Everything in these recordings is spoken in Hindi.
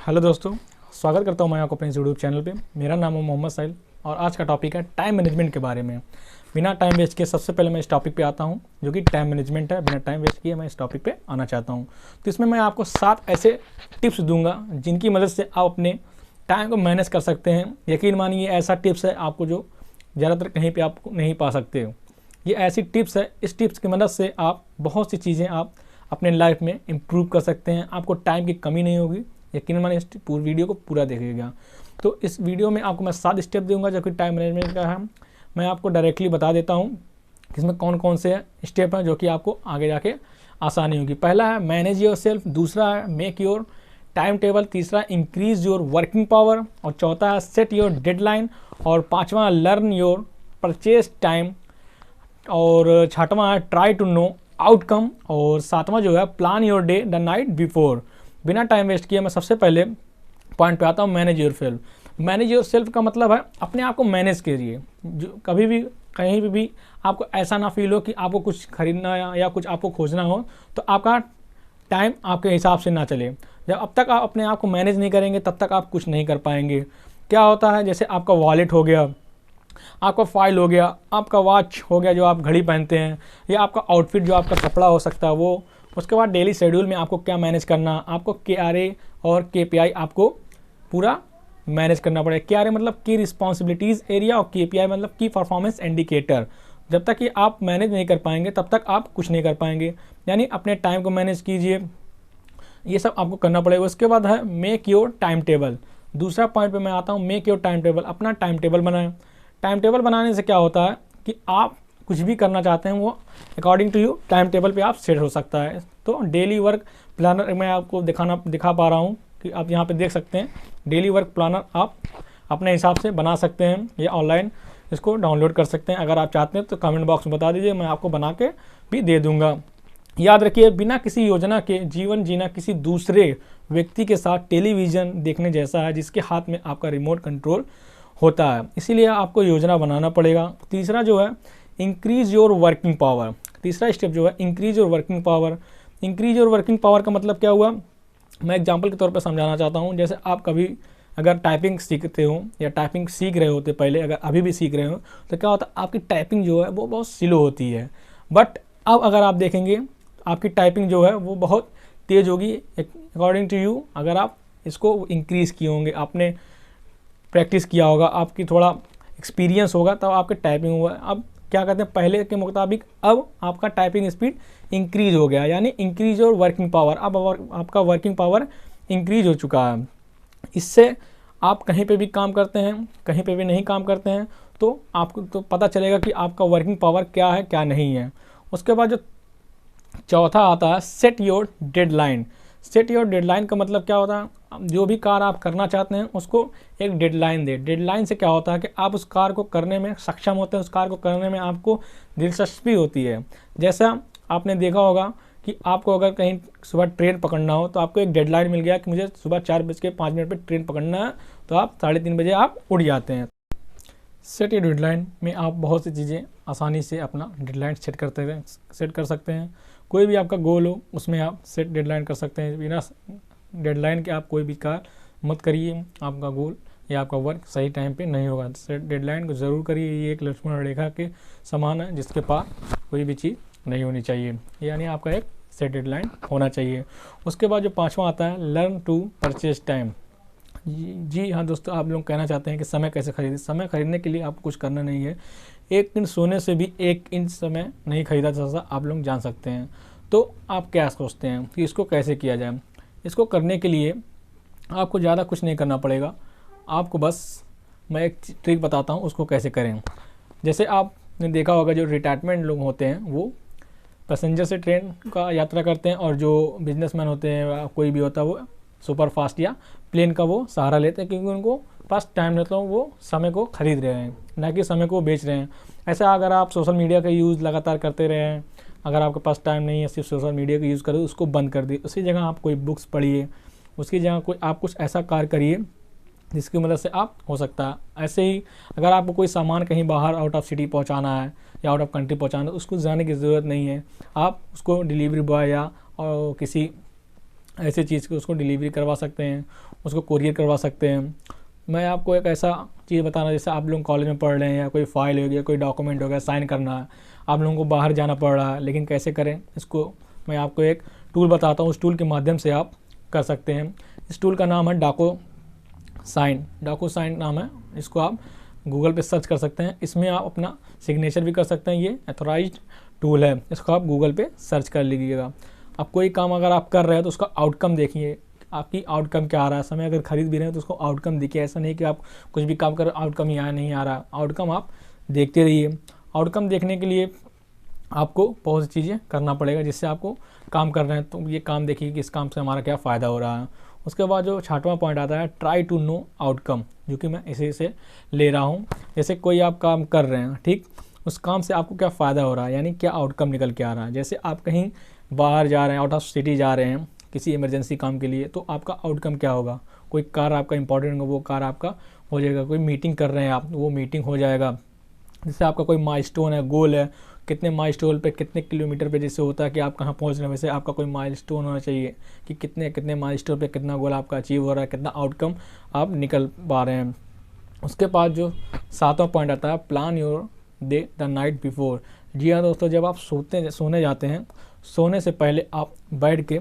हेलो दोस्तों, स्वागत करता हूं मैं आपको अपने यूट्यूब चैनल पे। मेरा नाम है मोहम्मद साहिल और आज का टॉपिक है टाइम मैनेजमेंट के बारे में। बिना टाइम वेस्ट किए सबसे पहले मैं इस टॉपिक पे आता हूं जो कि टाइम मैनेजमेंट है। बिना टाइम वेस्ट किए मैं इस टॉपिक पे आना चाहता हूं। तो इसमें मैं आपको 7 ऐसे टिप्स दूंगा जिनकी मदद से आप अपने टाइम को मैनेज कर सकते हैं। यकीन मानिए ऐसा टिप्स है आपको जो ज़्यादातर कहीं पर आप नहीं पा सकते हो। ये ऐसी टिप्स है, इस टिप्स की मदद से आप बहुत सी चीज़ें आप अपने लाइफ में इम्प्रूव कर सकते हैं। आपको टाइम की कमी नहीं होगी। यकीन मानिए इस पूरी वीडियो को पूरा देखिएगा। तो इस वीडियो में आपको मैं 7 स्टेप दूंगा जो कि टाइम मैनेजमेंट का है। मैं आपको डायरेक्टली बता देता हूँ कि इसमें कौन कौन से स्टेप हैं जो कि आपको आगे जाके आसानी होगी। पहला है मैनेज योर सेल्फ, दूसरा है मेक योर टाइम टेबल, तीसरा इंक्रीज योर वर्किंग पावर और चौथा है सेट योर डेडलाइन और पाँचवा लर्न योर परचेज टाइम और छठवां है ट्राई टू नो आउटकम और सातवां जो है plan your day the night before. बिना टाइम वेस्ट किए मैं सबसे पहले पॉइंट पे आता हूँ, manage your self. Manage your self का मतलब है अपने आप को मैनेज कीजिए। जो कभी भी कहीं भी आपको ऐसा ना फील हो कि आपको कुछ खरीदना या कुछ आपको खोजना हो तो आपका टाइम आपके हिसाब से ना चले। जब अब तक आप अपने आप को मैनेज नहीं करेंगे तब तक आप कुछ नहीं कर पाएंगे। क्या होता है, जैसे आपका वॉलेट हो गया, आपका फाइल हो गया, आपका वॉच हो गया जो आप घड़ी पहनते हैं, या आपका आउटफिट जो आपका कपड़ा हो सकता है वो। उसके बाद डेली शेड्यूल में आपको क्या मैनेज करना, आपको KRA और KPI आपको पूरा मैनेज करना पड़ेगा। KRA मतलब की रिस्पॉन्सिबिलिटीज़ एरिया और KPI मतलब की परफॉर्मेंस इंडिकेटर। जब तक कि आप मैनेज नहीं कर पाएंगे तब तक आप कुछ नहीं कर पाएंगे। यानी अपने टाइम को मैनेज कीजिए, ये सब आपको करना पड़ेगा। उसके बाद है मेक योर टाइम टेबल। दूसरा पॉइंट पे मैं आता हूँ, मेक योर टाइम टेबल। अपना टाइम टेबल बनाएं। टाइम टेबल बनाने से क्या होता है कि आप कुछ भी करना चाहते हैं वो according to you time table पे आप सेट हो सकता है। तो डेली वर्क प्लानर मैं आपको दिखा पा रहा हूँ कि आप यहाँ पे देख सकते हैं। डेली वर्क प्लानर आप अपने हिसाब से बना सकते हैं या ऑनलाइन इसको डाउनलोड कर सकते हैं। अगर आप चाहते हैं तो कमेंट बॉक्स में बता दीजिए, मैं आपको बना के भी दे दूँगा। याद रखिए, बिना किसी योजना के जीवन जीना किसी दूसरे व्यक्ति के साथ टेलीविज़न देखने जैसा है जिसके हाथ में आपका रिमोट कंट्रोल होता है। इसीलिए आपको योजना बनाना पड़ेगा। तीसरा जो है इंक्रीज योर वर्किंग पावर। तीसरा स्टेप जो है increase your working power. Increase your working power का मतलब क्या हुआ, मैं एग्जांपल के तौर पर समझाना चाहता हूँ। जैसे आप कभी अगर टाइपिंग सीखते हो या टाइपिंग सीख रहे होते पहले, अगर अभी भी सीख रहे हो तो क्या होता है आपकी टाइपिंग जो है वो बहुत स्लो होती है। बट अब अगर आप देखेंगे आपकी टाइपिंग जो है वो बहुत तेज़ होगी अकॉर्डिंग टू यू। अगर आप इसको इंक्रीज़ किए होंगे, आपने प्रैक्टिस किया होगा, आपकी थोड़ा एक्सपीरियंस होगा तब आपके टाइपिंग हुआ। अब क्या कहते हैं, पहले के मुताबिक अब आपका टाइपिंग स्पीड इंक्रीज हो गया, यानी इंक्रीज और वर्किंग पावर। अब आपका वर्किंग पावर इंक्रीज हो चुका है। इससे आप कहीं पे भी काम करते हैं, कहीं पे भी नहीं काम करते हैं तो आपको तो पता चलेगा कि आपका वर्किंग पावर क्या है क्या नहीं है। उसके बाद जो चौथा आता है set your deadline. Set your deadline का मतलब क्या होता है, जो भी कार्य आप करना चाहते हैं उसको एक डेडलाइन दे। डेडलाइन से क्या होता है कि आप उस कार्य को करने में सक्षम होते हैं, उस कार्य को करने में आपको दिलचस्पी होती है। जैसा आपने देखा होगा कि आपको अगर कहीं सुबह ट्रेन पकड़ना हो तो आपको एक डेडलाइन मिल गया कि मुझे सुबह 4:05 पर ट्रेन पकड़ना है, तो आप 3:30 बजे आप उठ जाते हैं। सेट योर डेडलाइन में आप बहुत सी चीज़ें आसानी से अपना डेडलाइन सेट कर सकते हैं। कोई भी आपका गोल हो उसमें आप सेट डेडलाइन कर सकते हैं। बिना डेडलाइन के आप कोई भी कार्य मत करिए, आपका गोल या आपका वर्क सही टाइम पे नहीं होगा। सेट डेडलाइन को ज़रूर करिए। ये एक लक्ष्मण रेखा के समान है जिसके पार कोई भी चीज़ नहीं होनी चाहिए, यानी आपका एक सेट डेडलाइन होना चाहिए। उसके बाद जो पाँचवा आता है लर्न टू परचेज टाइम। जी हाँ दोस्तों, आप लोग कहना चाहते हैं कि समय कैसे खरीदें। समय खरीदने के लिए आपको कुछ करना नहीं है। एक दिन सोने से भी 1 इंच समय नहीं खरीदा जा सकता, आप लोग जान सकते हैं। तो आप क्या सोचते हैं कि इसको कैसे किया जाए। इसको करने के लिए आपको ज़्यादा कुछ नहीं करना पड़ेगा। आपको बस मैं एक ट्रिक बताता हूँ उसको कैसे करें। जैसे आपने देखा होगा जो रिटायरमेंट लोग होते हैं वो पैसेंजर से ट्रेन का यात्रा करते हैं, और जो बिजनेसमैन होते हैं कोई भी होता है वो सुपर फास्ट या प्लेन का वो सहारा लेते हैं, क्योंकि उनको पास टाइम रहता है, वो समय को खरीद रहे हैं ना कि समय को बेच रहे हैं। ऐसा अगर आप सोशल मीडिया का यूज़ लगातार करते रहे हैं, अगर आपके पास टाइम नहीं है सिर्फ सोशल मीडिया का यूज़ करो, उसको बंद कर दिए। उसी जगह आप कोई बुक्स पढ़िए, उसकी जगह कोई आप कुछ ऐसा कार्य करिए जिसकी मदद से आप हो सकता है। ऐसे ही अगर आपको कोई सामान कहीं बाहर आउट ऑफ सिटी पहुंचाना है या आउट ऑफ कंट्री पहुंचाना है, उसको जाने की ज़रूरत नहीं है। आप उसको डिलीवरी बॉय या किसी ऐसी चीज़ को उसको डिलीवरी करवा सकते हैं, उसको कोरियर करवा सकते हैं। मैं आपको एक ऐसा चीज़ बताना, जैसे आप लोग कॉलेज में पढ़ रहे हैं या कोई फाइल हो गया, कोई डॉक्यूमेंट हो गया, साइन करना है, आप लोगों को बाहर जाना पड़ रहा है, लेकिन कैसे करें इसको मैं आपको एक टूल बताता हूँ। उस टूल के माध्यम से आप कर सकते हैं। इस टूल का नाम है डाको साइन नाम है। इसको आप गूगल पे सर्च कर सकते हैं। इसमें आप अपना सिग्नेचर भी कर सकते हैं। ये अथोराइज्ड टूल है, इसको आप गूगल पे सर्च कर लीजिएगा। अब कोई काम अगर आप कर रहे हैं तो उसका आउटकम देखिए, आपकी आउटकम क्या आ रहा है। समय अगर खरीद भी रहे हैं तो उसको आउटकम देखिए। ऐसा नहीं कि आप कुछ भी काम कर आउटकम ही नहीं आ रहा, आउटकम आप देखते रहिए। आउटकम देखने के लिए आपको बहुत सी चीज़ें करना पड़ेगा, जिससे आपको काम कर रहे हैं तो ये काम देखिए कि इस काम से हमारा क्या फ़ायदा हो रहा है। उसके बाद जो 6वां पॉइंट आता है ट्राई टू नो आउटकम, जो कि मैं इसी से ले रहा हूँ। जैसे कोई आप काम कर रहे हैं, ठीक, उस काम से आपको क्या फ़ायदा हो रहा है, यानी क्या आउटकम निकल के आ रहा है। जैसे आप कहीं बाहर जा रहे हैं, आउट ऑफ सिटी जा रहे हैं किसी इमरजेंसी काम के लिए, तो आपका आउटकम क्या होगा। कोई कार आपका इंपॉर्टेंट होगा, वो कार आपका हो जाएगा। कोई मीटिंग कर रहे हैं आप, वो मीटिंग हो जाएगा। जैसे आपका कोई माइलस्टोन है, गोल है, कितने माइलस्टोन पे, कितने किलोमीटर पे जैसे होता है कि आप कहाँ पहुँच रहे हैं, वैसे आपका कोई माइलस्टोन होना चाहिए कि कितने कितने माइलस्टोन पे कितना गोल आपका अचीव हो रहा है, कितना आउटकम आप निकल पा रहे हैं। उसके बाद जो 7वां पॉइंट आता है plan your day the night before. जी हाँ दोस्तों, जब आप सोने जाते हैं, सोने से पहले आप बैठ के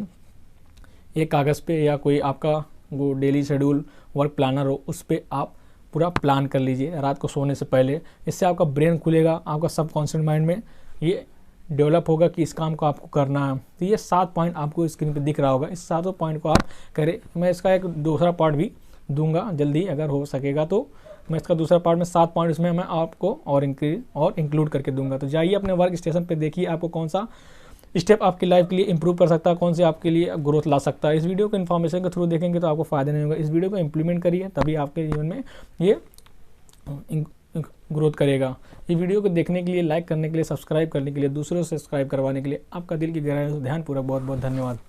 एक कागज़ पे या कोई आपका वो डेली शेड्यूल वर्क प्लानर हो, उस पर आप पूरा प्लान कर लीजिए रात को सोने से पहले। इससे आपका ब्रेन खुलेगा, आपका सबकॉन्शियस माइंड में ये डेवलप होगा कि इस काम को आपको करना है। तो ये 7 पॉइंट आपको स्क्रीन पे दिख रहा होगा। इस 7 पॉइंट को आप करें। मैं इसका एक दूसरा पार्ट भी दूंगा जल्दी, अगर हो सकेगा तो मैं इसका दूसरा पार्ट में 7 पॉइंट इसमें मैं आपको और इंक्लूड करके दूंगा। तो जाइए अपने वर्क स्टेशन पे, देखिए आपको कौन सा स्टेप आपकी लाइफ के लिए इंप्रूव कर सकता है, कौन से आपके लिए ग्रोथ ला सकता है। इस वीडियो को इन्फॉर्मेशन के थ्रू देखेंगे तो आपको फ़ायदा नहीं होगा। इस वीडियो को इम्प्लीमेंट करिए, तभी आपके जीवन में ये ग्रोथ करेगा। ये वीडियो को देखने के लिए, लाइक करने के लिए, सब्सक्राइब करने के लिए, दूसरों से सब्सक्राइब करवाने के लिए आपका दिल की गहराई से ध्यानपूर्वक बहुत बहुत धन्यवाद।